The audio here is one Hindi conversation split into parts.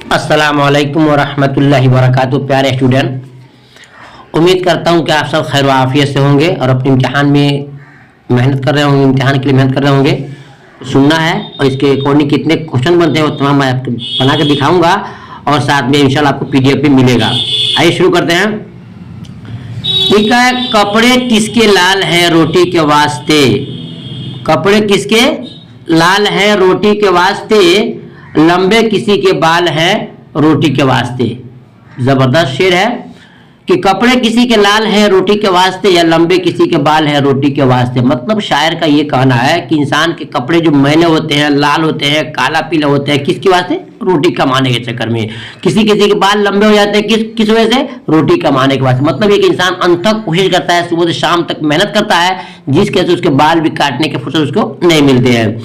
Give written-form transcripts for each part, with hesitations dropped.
अस्सलाम वालेकुम वरहमतुल्लाहि वबरकातुहू। प्यारे स्टूडेंट, उम्मीद करता हूँ कि आप सब खैर आफियत से होंगे और अपने इम्तिहान में मेहनत कर रहे होंगे, इम्तिहान के लिए मेहनत कर रहे होंगे। सुनना है और इसके अकॉर्डिंग कितने क्वेश्चन बनते हैं वो तमाम मैं आपको बना के दिखाऊंगा और साथ में इंशाल्लाह आपको पीडीएफ भी मिलेगा। आइए शुरू करते हैं। ठीक है, कपड़े किसके लाल हैं रोटी के वास्ते? कपड़े किसके लाल हैं रोटी के वास्ते? लंबे किसी के बाल हैं रोटी के वास्ते। जबरदस्त शेर है कि कपड़े किसी के लाल हैं रोटी के वास्ते या लंबे किसी के बाल हैं रोटी के वास्ते। मतलब शायर का ये कहना है कि इंसान के कपड़े जो मैले होते हैं, लाल होते हैं, काला पीला होते हैं, किसकी वास्ते? रोटी कमाने के चक्कर में। किसी किसी के बाल लंबे हो जाते हैं किस वजह से? रोटी कमाने के वास्ते। मतलब ये कि इंसान अंत तक कोशिश करता है, सुबह से शाम तक मेहनत करता है, जिसके वजह से उसके बाल भी काटने के फुर्सत उसको नहीं मिलते हैं।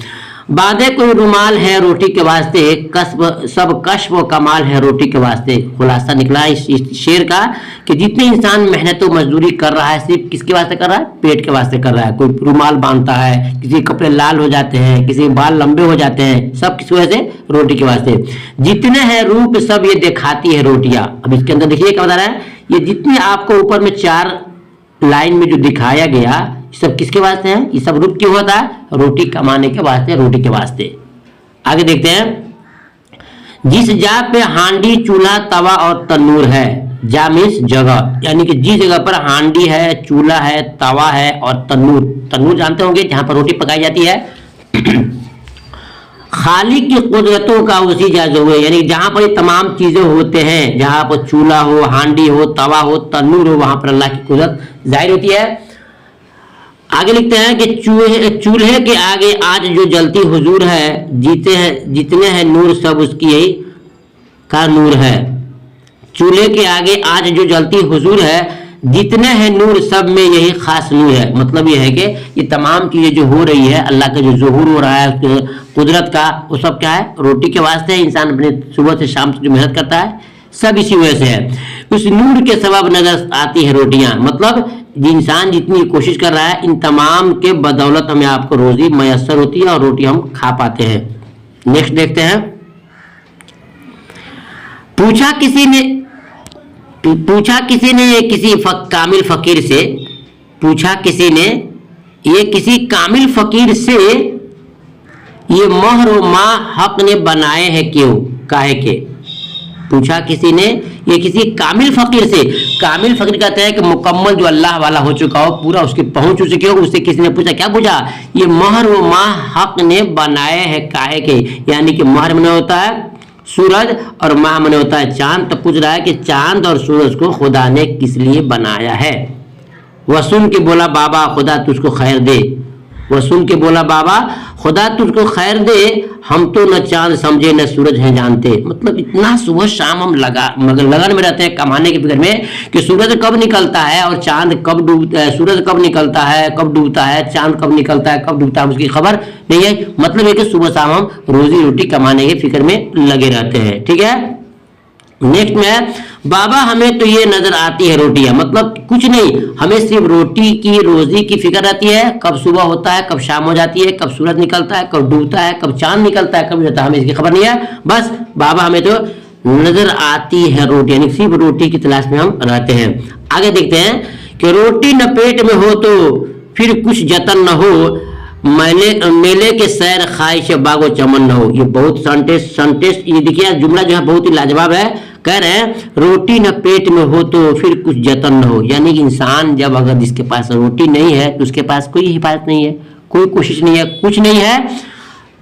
बांधे कोई रुमाल है रोटी के वास्ते, कसब सब कश्फ व कमाल है रोटी के वास्ते। खुलासा निकला इस शेर का कि जितने इंसान मेहनत और मजदूरी कर रहा है सिर्फ किसके वास्ते कर रहा है? पेट के वास्ते कर रहा है। कोई रुमाल बांधता है, किसी के कपड़े लाल हो जाते हैं, किसी के बाल लंबे हो जाते हैं, सब किस वजह से? रोटी के वास्ते। जितने हैं रूप सब ये दिखाती है रोटियां। अब इसके अंदर देखिए क्या बता रहा है, ये जितने आपको ऊपर में 4 लाइन में जो दिखाया गया सब किसके वास्ते हैं? ये सब रूप क्यों होता है? रोटी कमाने के वास्ते, रोटी के वास्ते। आगे देखते हैं। जिस जा पे हांडी चूल्हा तवा और तंदूर है, जा मीन्स जगह, यानी कि जिस जगह पर हांडी है, चूल्हा है, तवा है और तंदूर, तंदूर जानते होंगे जहां पर रोटी पकाई जाती है। खालिक की कुदरतों का उसी जाजो है, यानी जहां पर ये तमाम चीजें होते हैं, जहां पर चूल्हा हो, हांडी हो, तवा हो, तंदूर हो, वहां पर अल्लाह की कुदरत जाहिर होती है। आगे लिखते हैं कि चूल्हे के आगे आज जो जलती हुजूर है, जीते हैं जितने हैं नूर सब उसकी यही का नूर है। चूल्हे के आगे आज जो जलती हुजूर है, जितने हैं नूर सब में यही खास नूर है। मतलब यह है कि ये तमाम चीजें जो हो रही है, अल्लाह का जो ज़ुहूर हो रहा है कुदरत का, वो सब क्या है? रोटी के वास्ते है। इंसान अपने सुबह से शाम तक जो मेहनत करता है सब इसी वजह से है। उस नूर के सबब नजर आती है रोटियां। मतलब इंसान जितनी कोशिश कर रहा है, इन तमाम के बदौलत हमें आपको रोजी मयसर होती है और रोटी हम खा पाते हैं। नेक्स्ट देखते हैं। पूछा किसी ने किसी कामिल फकीर से, पूछा किसी ने ये किसी कामिल फकीर से, ये मोहर व माँ हक ने बनाए हैं क्यों, काहे के? पूछा किसी ने ये किसी कामिल फकीर से। कामिल फकीर कहते हैं कि मुकम्मल जो अल्लाह वाला हो चुका हो, पूरा उसकी पहुंच हो चुकी हो, उससे किसी ने पूछा, क्या पूछा? ये मोहर व माह हक ने बनाए हैं काहे के? यानी कि मोहर मने होता है सूरज और माह मने होता है चांद। तो पूछ रहा है कि चांद और सूरज को खुदा ने किस लिए बनाया है? वह सुन के बोला, बाबा खुदा तुझको खैर दे। वह सुन के बोला, बाबा खुदा तुझको खैर दे, हम तो न चांद समझे न सूरज हैं जानते। मतलब इतना सुबह शाम हम लगन में रहते हैं कमाने की फिक्र में कि सूरज कब निकलता है और चांद कब डूबता है, सूरज कब निकलता है कब डूबता है, चांद कब निकलता है कब डूबता है, उसकी खबर नहीं है। मतलब है कि सुबह शाम हम रोजी रोटी कमाने की फिक्र में लगे रहते हैं। ठीक है, नेक्स्ट में है, बाबा हमें तो ये नजर आती है रोटियां। मतलब कुछ नहीं, हमें सिर्फ रोटी की रोजी की फिक्र रहती है। कब सुबह होता है, कब शाम हो जाती है, कब सूरज निकलता है, कब डूबता है, कब चांद निकलता है, कब होता है, हमें इसकी खबर नहीं है। बस बाबा हमें तो नजर आती है रोटी, यानी सिर्फ रोटी की तलाश में हम रहते हैं। आगे देखते हैं कि रोटी न पेट में हो तो फिर कुछ जतन न हो, मेले के सैर ख्वाहिश बागो चमन न हो। ये बहुत संटेस्ट ये देखिए जुमला जो है बहुत ही लाजवाब है। कह रहे हैं रोटी न पेट में हो तो फिर कुछ जतन न हो, यानी कि इंसान जब अगर जिसके पास रोटी नहीं है तो उसके पास कोई हिफाजत नहीं है, कोई कोशिश नहीं है, कुछ नहीं है।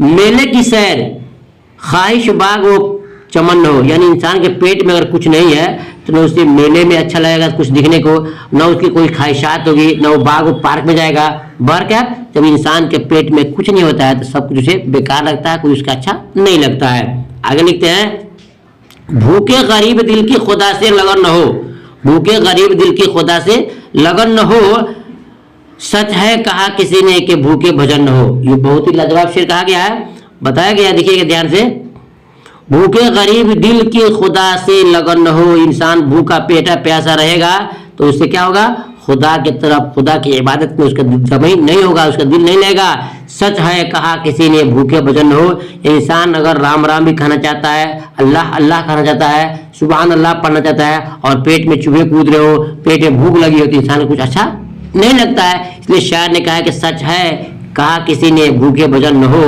मेले की सैर ख्वाहिश बाग वो चमन न हो, यानी इंसान के पेट में अगर कुछ नहीं है तो न उसे मेले में अच्छा लगेगा कुछ दिखने को, न उसकी कोई ख्वाहिशात होगी, न वो बाग वो पार्क में जाएगा। बाहर क्या, जब इंसान के पेट में कुछ नहीं होता है तो सब कुछ उसे बेकार लगता है, कोई उसका अच्छा नहीं लगता है। आगे लिखते हैं, भूखे गरीब दिल की खुदा से लगन न हो, भूखे गरीब दिल की खुदा से लगन न हो, सच है कहा किसी ने कि भूखे भजन न हो। ये बहुत ही लाजवाब शेर कहा गया है, बताया गया, देखिएगा ध्यान से। भूखे गरीब दिल की खुदा से लगन न हो, इंसान भूखा पेटा प्यासा रहेगा तो उससे क्या होगा? खुदा की तरफ, खुदा की इबादत में उसका जमीन नहीं होगा, उसका दिल नहीं लेगा। सच है कहा किसी ने भूखे भजन न हो। इंसान अगर राम राम भी खाना चाहता है, अल्लाह अल्लाह खाना चाहता है, सुबहान अल्लाह पढ़ना चाहता है और पेट में चूहे कूद रहे हो, पेट में भूख लगी हो, तो इंसान को कुछ अच्छा नहीं लगता है। इसलिए शायर ने कहा है कि सच है कहा किसी ने भूखे भजन न हो,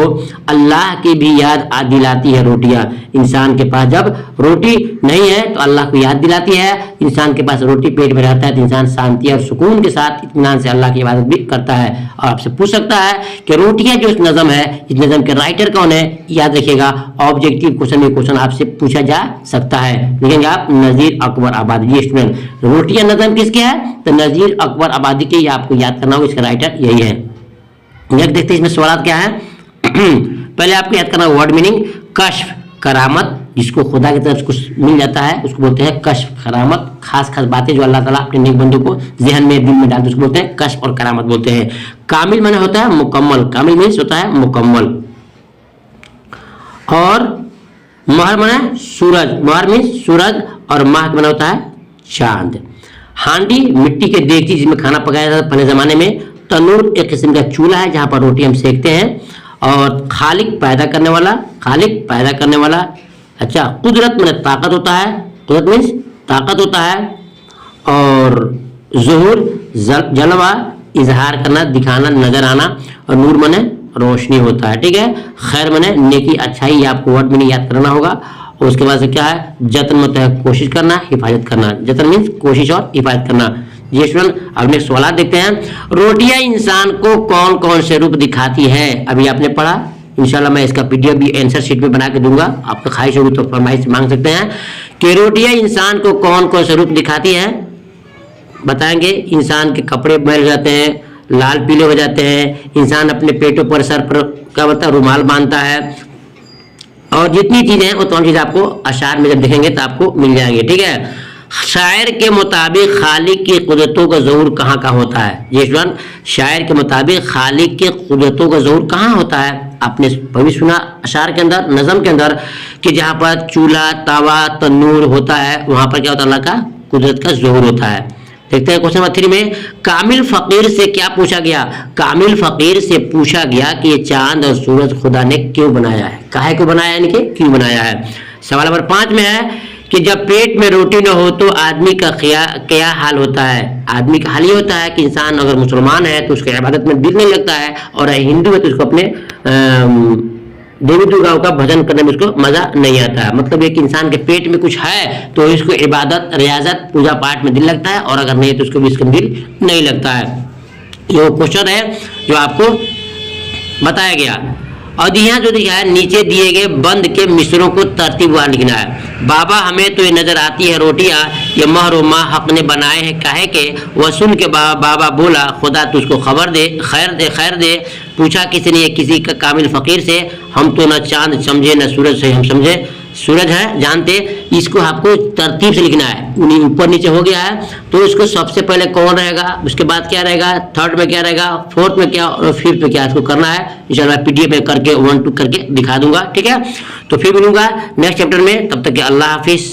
अल्लाह की भी याद आ दिलाती है रोटियां। इंसान के पास जब रोटी नहीं है तो अल्लाह को याद दिलाती है। इंसान के पास रोटी पेट में रहता है तो इंसान शांति और सुकून के साथ इत्मीनान से अल्लाह की इबादत भी करता है। और आपसे पूछ सकता है कि रोटियां जो इस नज़म है, इस नज़म के राइटर कौन है? याद रखिएगा, ऑब्जेक्टिव क्वेश्चन में क्वेश्चन आपसे पूछा जा सकता है। लिखेंगे आप नज़ीर अकबर आबादी। जी स्टूडेंट, रोटियां नज़म किसके है? तो नज़ीर अकबर आबादी के। आपको याद करना हो, इसका राइटर यही है। नेक्स्ट देखते हैं इसमें सवाल क्या है। पहले आपको याद करना वर्ड मीनिंग। कश्फ, करामत, जिसको खुदा की तरफ से कुछ मिल जाता है उसको बोलते हैं कश्फ, करामत। खास खास बातें जो अल्लाह ताला अपने नेक बंदों को जहन में दिल में डालते उसको बोलते हैं कश्फ और करामत बोलते हैं। कामिल माने होता है मुकम्मल, कामिल मीन्स होता है मुकम्मल। और महर माने सूरज, महर मीन्स सूरज और माह माने होता है चांद। हांडी, मिट्टी के देगची जिसमें खाना पकाया जाता था पहले जमाने में। तनूर, एक किस्म का चूल्हा है जहां पर रोटी हम सेकते हैं। और खालिक, पैदा करने वाला, खालिक पैदा करने वाला। अच्छा, कुदरत माने ताकत होता है, कुदरत मीन्स ताकत होता है। और ज़ुहूर, जलवा, इजहार करना, दिखाना, नजर आना। और नूर माने रोशनी होता है। ठीक है, खैर माने नेकी, अच्छाई। आपको वर्ड मीनिंग याद करना होगा। और उसके बाद से क्या है? जतन मतलब है कोशिश करना, हिफाजत करना। जतन मीन्स कोशिश और हिफाजत करना। ये स्टूडेंट, अब नेक्स्ट सवाल देखते हैं। रोटियां इंसान को कौन कौन से रूप दिखाती है? अभी आपने पढ़ा, इंशाल्लाह मैं इसका पीडीएफ भी आंसर शीट में बना के दूंगा। आपको ख्वाहिश होगी तो फरमाइश मांग सकते हैं कि रोटियां इंसान को कौन कौन से रूप दिखाती है। बताएंगे। इंसान के कपड़े मैल जाते हैं, लाल पीले हो जाते हैं, इंसान अपने पेटों पर, सर पर क्या बोलता है, रुमाल बांधता है। और जितनी चीजें हैं वो तमाम चीजें आपको अशार में जब देखेंगे तो आपको मिल जाएंगे। ठीक है, शायर के मुताबिक खालिक की कुदरतों का ज़हूर कहाँ कहाँ होता है? ये स्टूडेंट, शायर के मुताबिक खालिक के कुदरतों का ज़हूर कहाँ होता है? आपने कभी सुना अशार के अंदर, नज़म के अंदर, कि जहाँ पर चूल्हा, तावा, तनूर होता है वहाँ पर क्या होता है? अल्लाह का कुदरत का ज़हूर होता है। देखते हैं क्वेश्चन नंबर 3 में। कामिल फकीर से क्या पूछा गया? कामिल फकीर से पूछा गया कि ये चांद और सूरज खुदा ने क्यों बनाया है? काहे को बनाया, यानी कि क्यों बनाया है? सवाल नंबर 5 में है कि जब पेट में रोटी न हो तो आदमी का क्या हाल होता है? आदमी का हाल ये होता है कि इंसान अगर मुसलमान है तो उसके इबादत में दिल नहीं लगता है, और हिंदू है तो उसको अपने देवी दुर्गा का भजन करने में उसको मजा नहीं आता है। मतलब एक इंसान के पेट में कुछ है तो इसको इबादत, रियाजत, पूजा पाठ में दिल लगता है, और अगर नहीं तो उसको भी इसका दिल नहीं लगता है। ये क्वेश्चन है जो आपको बताया गया। और यहाँ जो दिया है नीचे दिए गए बंद के मिसरों को तरतीबवार लिखना है। बाबा हमें तो ये नजर आती है रोटियां, ये महर व माँ हक ने बनाए हैं काहे के। वह सुन के बाबा बोला खुदा तुझको खबर दे, खैर दे, खैर दे। पूछा किसी ने किसी का कामिल फकीर से, हम तो न चांद समझे न सूरज से हम समझे। सूरज है जानते, इसको आपको तरतीब से लिखना है। ऊपर नीचे हो गया है तो इसको सबसे पहले कौन रहेगा, उसके बाद क्या रहेगा, थर्ड में क्या रहेगा, फोर्थ में क्या और फिफ्थ में क्या, इसको करना है। इंशाल्लाह पीडीएफ में करके 1 2 करके दिखा दूंगा। ठीक है, तो फिर मिलूंगा नेक्स्ट चैप्टर में। तब तक के अल्लाह हाफिज।